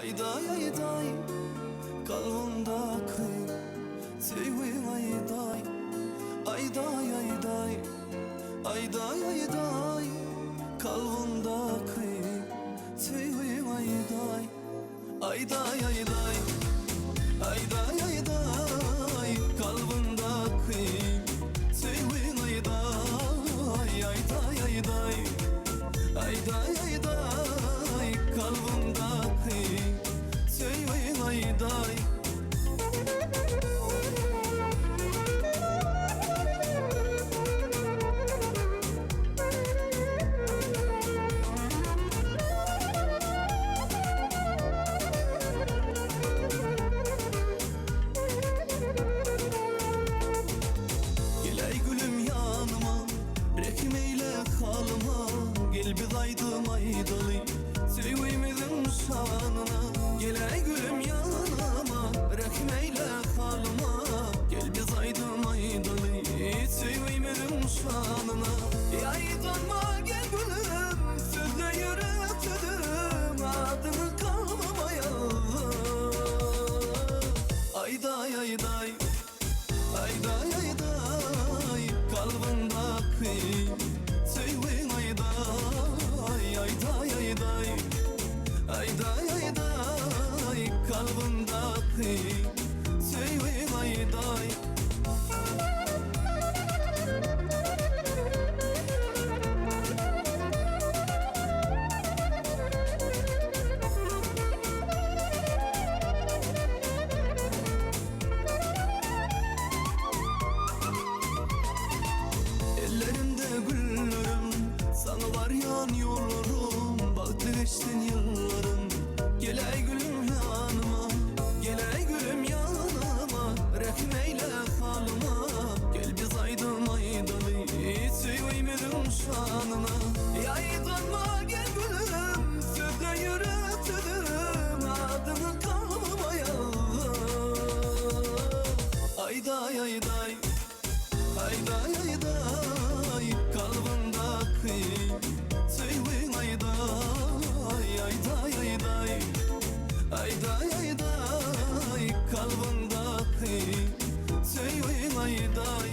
Ayday ayday kalbimdaki sevgin ayday. Ayday ayday ayday ayday kalbimdaki sevgin ayday. Ayday ayday ayday ayday kalbimdaki sevgin ayday. Ayday ayday ayday ayday kalbimdaki sevgin ayday. Gel bir aydım aydalı sevgimizin şanına. Gel ey gülüm yanıma rahim eyle halıma. Gel biz aydım aydalı sevgimizin şanına. Yaydanma gel gülüm sözle yürütürüm adını kalmamaya. Ayday ayday ayday ayday kalbimdaki sevgin ayday. Ayday ayday ayday ayday kalbimdaki sevgin ayday. Ellerimde güllerim sana var yan yollarım. Baktı geçtin yıllarım. Gel ey gülüm yanıma. Gel ey gülüm yanıma rahim eyle halıma. Gel biz aydım aydalı sevgimizin şanına. Yaydanma gel gülüm sözle yürütürüm adını kalmamaya. Ayday ayday ayday ayday kalbimdaki sevgin ayday. Ayday ayday ayday ayday kalbimdaki sevgin ayday.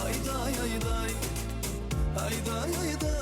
Ayday ayday ayday ayday